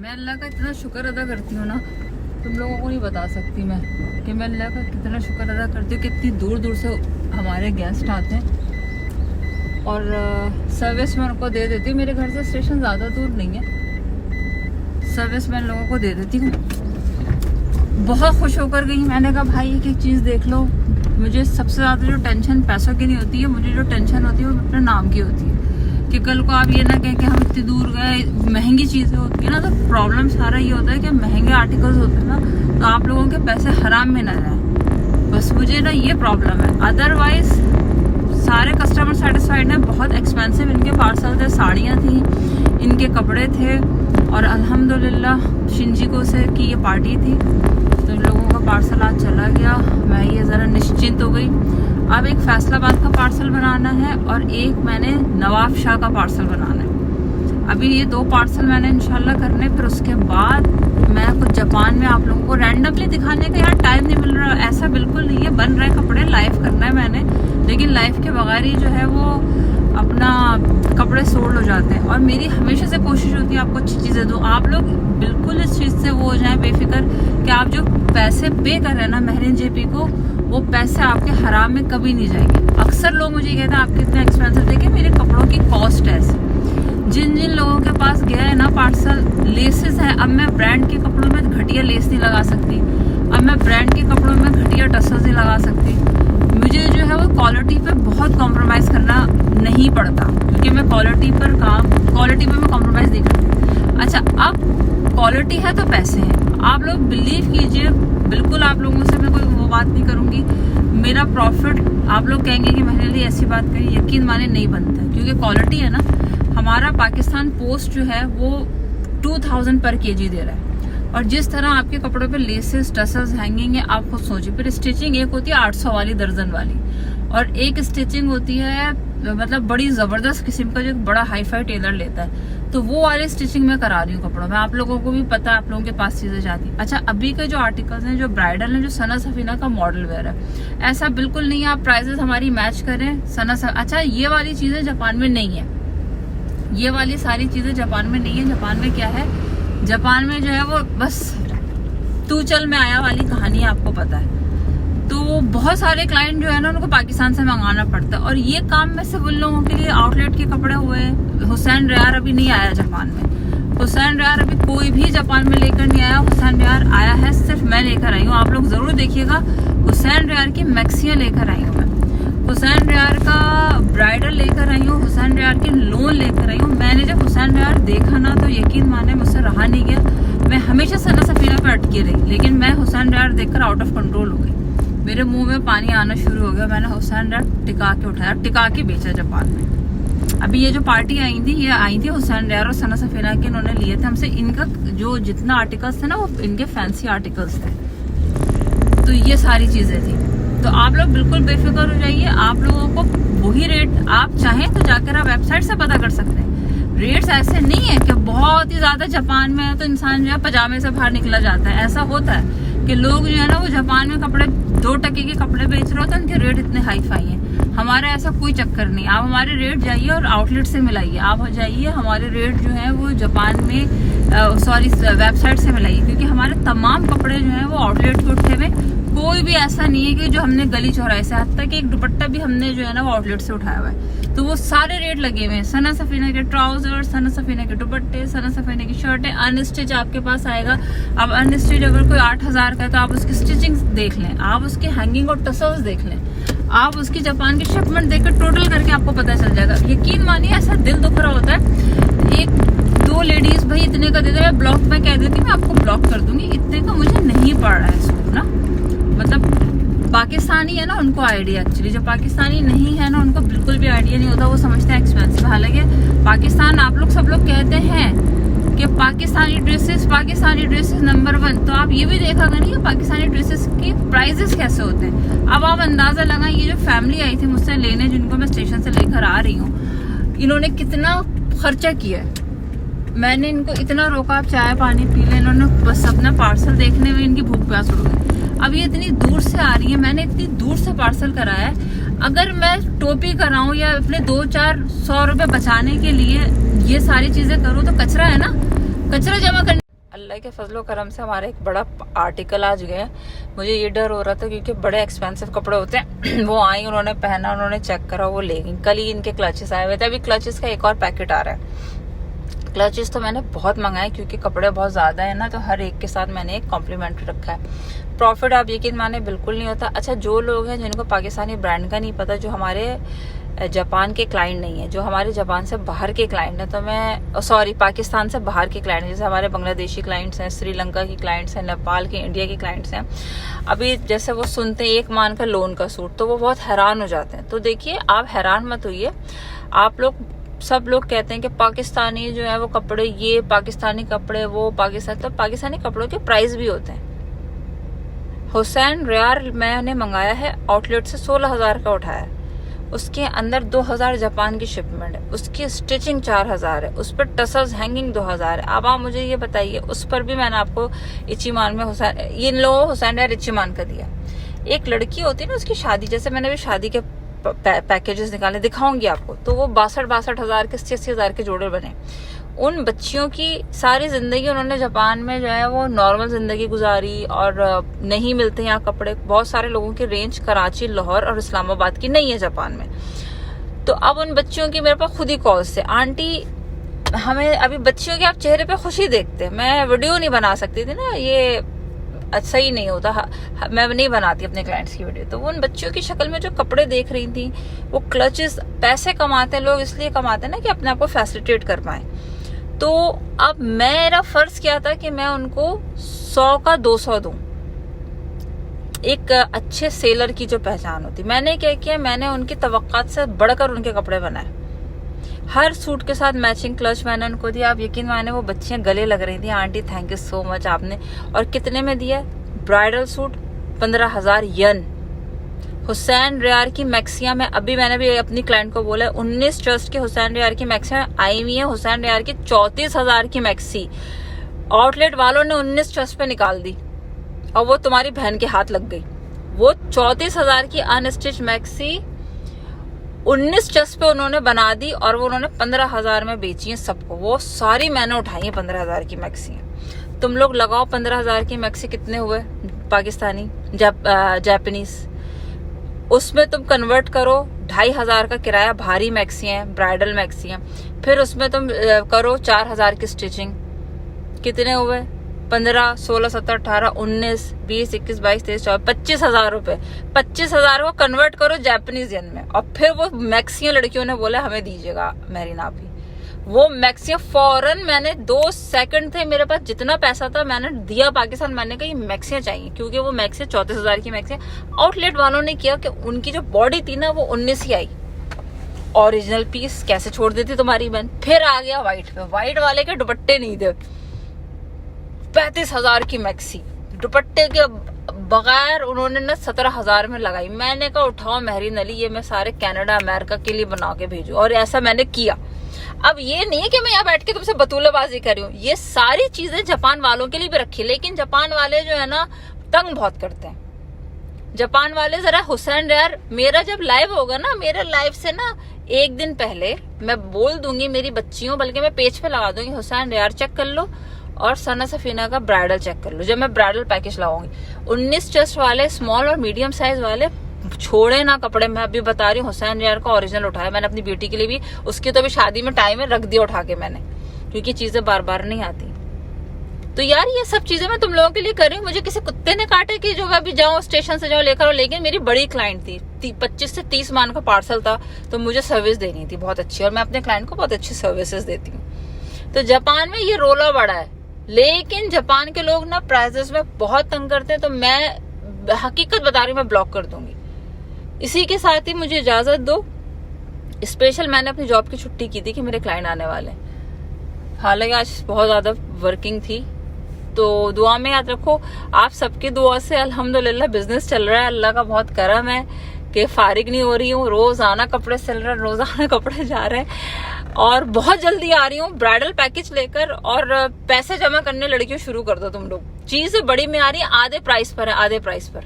मैं अल्लाह का इतना शुक्र अदा करती हूँ ना, तुम लोगों को नहीं बता सकती मैं कि मैं अल्लाह का कितना शुक्र अदा करती हूँ कि इतनी दूर दूर से हमारे गेस्ट आते हैं और सर्विस मैं उनको दे देती हूँ। मेरे घर से स्टेशन ज़्यादा दूर नहीं है, सर्विस मैं लोगों को दे देती हूँ। बहुत खुश होकर गई। मैंने कहा भाई एक चीज़ देख लो, मुझे सबसे ज़्यादा जो टेंशन पैसों की नहीं होती है, मुझे जो टेंशन होती है वो अपने नाम की होती है कि कल को आप ये ना कहें कि हम इतनी दूर गए। महंगी चीज़ें होती है ना, तो प्रॉब्लम सारा ये होता है कि महंगे आर्टिकल्स होते हैं ना, तो आप लोगों के पैसे हराम में ना जाए। बस मुझे ना ये प्रॉब्लम है, अदरवाइज सारे कस्टमर सेटिस्फाइड हैं। बहुत एक्सपेंसिव इनके पार्सल थे, साड़ियाँ थी, इनके कपड़े थे और अल्हम्दुलिल्लाह शिंजिको से की ये पार्टी थी तो इन लोगों का पार्सल आज चला गया। मैं ये ज़रा निश्चिंत हो गई। अब एक फैसलाबाद का पार्सल बनाना है और एक मैंने नवाब शाह का पार्सल बनाना है। अभी ये 2 पार्सल मैंने इंशाल्लाह करने, फिर उसके बाद मैं कुछ जापान में आप लोगों को रैंडमली दिखाने का यार टाइम नहीं मिल रहा। ऐसा बिल्कुल नहीं है, बन रहे कपड़े लाइव करना है मैंने, लेकिन लाइव के बगैर ही जो है वो अपना कपड़े सोल्ड हो जाते हैं। और मेरी हमेशा से कोशिश होती है आपको अच्छी चीज़ें दूँ। आप लोग बिल्कुल इस चीज़ से वो हो जाएं बेफिक्र कि आप जो पैसे पे कर रहे हैं ना महरीन जेपी को, वो पैसे आपके हराम में कभी नहीं जाएंगे। अक्सर लोग मुझे कहते हैं आप कितने एक्सपेंसिव देखे, मेरे कपड़ों की कॉस्ट है ऐसी। जिन जिन लोगों के पास गया है ना पार्सल, लेसेस है, अब मैं ब्रांड के कपड़ों में घटिया लेस नहीं लगा सकती, अब मैं ब्रांड के कपड़ों में घटिया टसल्स नहीं लगा सकती। मुझे जो है वो क्वालिटी पे बहुत कॉम्प्रोमाइज़ करना नहीं पड़ता क्योंकि मैं क्वालिटी पे मैं कॉम्प्रोमाइज़ नहीं करती। अच्छा, अब क्वालिटी है तो पैसे हैं। आप लोग बिलीव कीजिए, बिल्कुल आप लोगों से मैं कोई वो बात नहीं करूँगी। मेरा प्रॉफिट आप लोग कहेंगे कि मेरे लिए ऐसी बात करी, यकीन माने नहीं बनता है क्योंकि क्वालिटी है ना। हमारा पाकिस्तान पोस्ट जो है वो 2000 पर केजी दे रहा है और जिस तरह आपके कपड़ों पे लेसेस टसल्स हैंगिंग है, आप खुद सोचिए। फिर स्टिचिंग एक होती है 800 वाली दर्जन वाली और एक स्टिचिंग होती है मतलब बड़ी ज़बरदस्त किस्म का जो बड़ा हाई फाई टेलर लेता है, तो वो वाली स्टिचिंग मैं करा रही हूँ कपड़ों में। आप लोगों को भी पता है, आप लोगों के पास चीज़ें जाती हैं। अच्छा, अभी के जो आर्टिकल्स हैं जो ब्राइडल हैं, जो सना सफीना का मॉडल वेयर है, ऐसा बिल्कुल नहीं है आप प्राइजेस हमारी मैच करें अच्छा, ये वाली चीज़ें जापान में नहीं है, ये वाली सारी चीज़ें जापान में नहीं है। जापान में क्या है, जापान में जो है वो बस तू चल मैं आया वाली कहानी आपको पता है। तो बहुत सारे क्लाइंट जो है ना उनको पाकिस्तान से मंगाना पड़ता है और ये काम में सिर्फ उन लोगों के लिए आउटलेट के कपड़े हुए। हुसैन रेयार अभी नहीं आया जापान में, हुसैन रेयार अभी कोई भी जापान में लेकर नहीं आया। हुसैन रेयार आया है सिर्फ मैं लेकर आई हूँ, आप लोग जरूर देखिएगा। हुसैन रेयार की मैक्सियाँ लेकर आई हूँ मैं, हुसैन रेयार का ब्राइडल लेकर आई हूँ, हुसैन रेयार की लोन लेकर आई हूँ। मैंने जब हुसैन रेयार देखा ना तो यकीन माने मुझसे रहा नहीं गया। मैं हमेशा सना सफीना पे अटकी रही, लेकिन मैं हुसैन रेयार देखकर आउट ऑफ कंट्रोल हो गई, मेरे मुंह में पानी आना शुरू हो गया। मैंने हुसैन रेयार टिका के उठाया, टिका के बेचा जापान में। अभी ये जो पार्टी आई थी, ये आई थी हुसैन रेयार और सना सफीना के, इन्होंने लिए थे हमसे। इनका जो जितना आर्टिकल्स थे ना वो इनके फैंसी आर्टिकल्स थे, तो ये सारी चीजें थी। तो आप लोग बिल्कुल बेफिक्र हो जाइए। आप लोगों को वही रेट, आप चाहें तो जाकर आप वेबसाइट से पता कर सकते हैं। रेट्स ऐसे नहीं है कि बहुत ही ज्यादा जापान में है तो इंसान जो है पजामे से बाहर निकला जाता है। ऐसा होता है कि लोग जो है ना वो जापान में कपड़े 2 टके के कपड़े बेच रहे होते हैं, उनके रेट इतने हाई फाई हैं। हमारा ऐसा कोई चक्कर नहीं। आप हमारे रेट जाइए और आउटलेट से मिलाइए, आप जाइए हमारे रेट जो है वो जापान में वेबसाइट से मिलाइए, क्योंकि हमारे तमाम कपड़े जो है वो आउटलेट पे उठे हुए। कोई भी ऐसा नहीं है कि जो हमने गली चौराहे से, हद तक एक दुपट्टा भी हमने जो है ना वो आउटलेट से उठाया हुआ है। तो वो सारे रेट लगे हुए हैं। सना सफीना के ट्राउजर, सना सफीना के दुपट्टे, सना सफीना की शर्टें, अनस्टिच आपके पास आएगा। अब अनस्टिच अगर कोई 8000 का है तो आप उसकी स्टिचिंग देख लें, आप उसकी हैंगिंग और टसल्स देख लें, आप उसकी जापान की शिपमेंट देखकर टोटल करके आपको पता चल जाएगा। यकीन मानिए ऐसा दिल दुख रहा होता है। 1-2 लेडीज भाई इतने का दे दे, मैं ब्लॉक में कह देती हूँ मैं आपको ब्लॉक कर दूंगी, इतने का मुझे नहीं पड़ रहा है सूट ना। मतलब पाकिस्तानी है ना उनको आइडिया, एक्चुअली जो पाकिस्तानी नहीं है ना उनको बिल्कुल भी आइडिया नहीं होता, वो समझते हैं एक्सपेंसिव। हालांकि पाकिस्तान, आप लोग सब लोग कहते हैं कि पाकिस्तानी ड्रेसेस नंबर 1, तो आप ये भी देखा करिए पाकिस्तानी ड्रेसेस के प्राइजेस कैसे होते हैं। अब आप अंदाजा लगाएं, ये जो फैमिली आई थी मुझसे लेने, जिनको मैं स्टेशन से लेकर आ रही हूँ, इन्होंने कितना खर्चा किया है। मैंने इनको इतना रोका आप चाय पानी पी लें, इन्होंने बस अपना पार्सल देखने में इनकी भूख प्यास उड़ गई। अब ये इतनी दूर से आ रही है, मैंने इतनी दूर से पार्सल कराया है, अगर मैं टोपी कराऊं या अपने 200-400 रुपए बचाने के लिए ये सारी चीजें करूं तो कचरा है ना, कचरा जमा करने अल्लाह के फजलो करम से हमारा एक बड़ा आर्टिकल आज गया। मुझे ये डर हो रहा था क्योंकि बड़े एक्सपेंसिव कपड़े होते हैं। वो आई, उन्होंने पहना, उन्होंने चेक करा, वो ले गई। कल ही इनके क्लचेस आए हुए थे। अभी क्लचेस का एक और पैकेट आ रहा है। क्लचेस तो मैंने बहुत मंगाए क्योंकि कपड़े बहुत ज़्यादा है ना, तो हर एक के साथ मैंने एक कॉम्प्लीमेंट्री रखा है। प्रॉफिट आप यकीन माने बिल्कुल नहीं होता। अच्छा, जो लोग हैं जिनको पाकिस्तानी ब्रांड का नहीं पता, जो हमारे जापान के क्लाइंट नहीं है, जो हमारे जापान से बाहर के क्लाइंट हैं, तो मैं सॉरी पाकिस्तान से बाहर के क्लाइंट, जैसे हमारे बांग्लादेशी क्लाइंट्स हैं, श्रीलंका के क्लाइंट्स हैं, नेपाल के, इंडिया के क्लाइंट्स हैं। अभी जैसे वो सुनते हैं 1 मान का लोन का सूट, तो वो बहुत हैरान हो जाते हैं। तो देखिए, आप हैरान मत होइए। आप लोग सब लोग कहते हैं कि पाकिस्तानी जो है वो कपड़े, ये पाकिस्तानी कपड़े, वो पाकिस्तानी कपड़ों के प्राइस भी होते हैं। हुसैन रेयार मैंने मंगाया है आउटलेट से, 16,000 का उठाया है। उसके अंदर 2,000 जापान की शिपमेंट है, उसकी स्टिचिंग 4,000 है, उस पर टसल्स हैंगिंग 2,000 है। अब आप मुझे ये बताइए, उस पर भी मैंने आपको इचीमान में हुसैन, इन लोगों हुसैन यार इचीमान का दिया। एक लड़की होती है ना, उसकी शादी, जैसे मैंने भी शादी के पैकेजेस निकाले, दिखाऊंगी आपको, तो वो 62,000 के 80,000 के जोड़े बने। उन बच्चियों की सारी जिंदगी उन्होंने जापान में जो है वो नॉर्मल जिंदगी गुजारी, और नहीं मिलते यहाँ कपड़े। बहुत सारे लोगों की रेंज कराची, लाहौर और इस्लामाबाद की नहीं है जापान में। तो अब उन बच्चियों की मेरे पास खुद ही कॉल से, आंटी हमें अभी बच्चियों के आप चेहरे पे खुशी देखते हैं। मैं वीडियो नहीं बना सकती थी ना, ये अच्छा ही नहीं होता, मैं नहीं बनाती अपने क्लाइंट्स की वीडियो। तो वो उन बच्चियों की शक्ल में जो कपड़े देख रही थी, वो क्लचेस, पैसे कमाते हैं लोग इसलिए कमाते हैं ना कि अपने आप को फैसिलिटेट कर पाए। तो अब मेरा फर्ज क्या था कि मैं उनको 100 का 200 दूं। एक अच्छे सेलर की जो पहचान होती, मैंने क्या किया, मैंने उनकी तवक्कात से बढ़कर उनके कपड़े बनाए। हर सूट के साथ मैचिंग क्लच मैंने उनको दिया। आप यकीन माने वो बच्चियां गले लग रही थी, aunty thank you so much आपने। और कितने में दिया? ब्राइडल सूट 15,000 यन। हुसैन रेयार की मैक्सियां में, अभी मैंने भी अपनी क्लाइंट को बोला, 19 ट्रस्ट के हुसैन रेयार की मैक्सियां आई हुई है। हुसैन रेयार की 34,000 की मैक्सी आउटलेट वालों ने 19 ट्रस्ट पे निकाल दी, और वो तुम्हारी बहन के हाथ लग गई। वो 34,000 की अनस्टिच मैक्सी 19 ट्रस्ट पे उन्होंने बना दी, और वो उन्होंने 15,000 में बेची है सबको। वो सारी मैंने उठाई है 15,000 की मैक्सियां। तुम लोग लगाओ 15,000 की मैक्सी कितने हुए पाकिस्तानी, जापानीज। उसमें तुम कन्वर्ट करो 2,500 का किराया, भारी मैक्सियां, ब्राइडल मैक्सियां। फिर उसमें तुम करो 4,000 की स्टिचिंग, कितने हुए? 15, 16, 17, 18, 19, 20, 21, 22, 23, 24, 25,000 रुपए। 25,000 को कन्वर्ट करो जापानीज येन में, और फिर वो मैक्सियां लड़कियों ने बोला हमें दीजिएगा मेरीना भी। वो मैक्सियां फौरन, मैंने 2 सेकंड थे मेरे पास, जितना पैसा था मैंने दिया पाकिस्तान। मैंने कहा ये मैक्सियां चाहिए, क्योंकि वो मैक्सियां 34,000 की मैक्सियां आउटलेट वालों ने किया कि उनकी जो बॉडी थी ना वो 19 ही आई। ओरिजिनल पीस कैसे छोड़ देती तुम्हारी बहन। फिर आ गया व्हाइट पे, व्हाइट वाले के दुपट्टे नहीं थे, 35,000 की मैक्सी दुपट्टे के बगैर उन्होंने ना 17,000 में लगाई। मैंने कहा उठाओ मेहरीन अली, ये मैं सारे कनाडा अमेरिका के लिए बना के भेजू, और ऐसा मैंने किया। अब ये नहीं है कि मैं यहाँ बैठ के तुमसे बतूलेबाजी कर रही हूँ, ये सारी चीजें जापान वालों के लिए भी रखी, लेकिन जापान वाले जो है ना तंग बहुत करते हैं। जापान वाले जरा हुसैन रेयार, मेरा जब लाइव होगा ना, मेरे लाइव से ना 1 दिन पहले मैं बोल दूंगी मेरी बच्चियों, बल्कि मैं पेज पे लगा दूंगी, हुसैन रेयार चेक कर लो और सना सफीना का ब्राइडल चेक कर लो। जब मैं ब्राइडल पैकेज लगाऊंगी, 19 चेस्ट वाले, स्मॉल और मीडियम साइज वाले छोड़े ना कपड़े। मैं अभी बता रही हूँ, हुसैन रेयार का ओरिजिनल उठाया मैंने अपनी बेटी के लिए भी, उसकी तो अभी शादी में टाइम है, रख दिया उठा के मैंने, क्योंकि चीजें बार बार नहीं आती। तो यार ये सब चीजें मैं तुम लोगों के लिए कर रही हूँ। मुझे किसी कुत्ते ने काटे कि जो मैं अभी जाऊँ स्टेशन से जाऊँ लेकर, लेकिन मेरी बड़ी क्लाइंट थी, 25 से 30 मान का पार्सल था, तो मुझे सर्विस देनी थी बहुत अच्छी, और मैं अपने क्लाइंट को बहुत अच्छी सर्विसेज देती हूँ। तो जापान में ये रोला बड़ा है, लेकिन जापान के लोग ना प्राइसेस में बहुत तंग करते हैं। तो मैं हकीकत बता रही हूँ, मैं ब्लॉक कर दूंगी। इसी के साथ ही मुझे इजाजत दो, स्पेशल मैंने अपनी जॉब की छुट्टी की थी कि मेरे क्लाइंट आने वाले, हालांकि आज बहुत ज्यादा वर्किंग थी। तो दुआ में याद रखो, आप सबकी दुआ से अल्हम्दुलिल्लाह बिजनेस चल रहा है, अल्लाह का बहुत करम है कि फारिग नहीं हो रही हूँ। रोजाना कपड़े सिल रहे हैं, रोजाना कपड़े जा रहे हैं, और बहुत जल्दी आ रही हूँ ब्राइडल पैकेज लेकर। और पैसे जमा करने लड़कियों शुरू कर दो तुम लोग, चीज बड़ी में आ रही है, आधे प्राइस पर है, आधे प्राइस पर।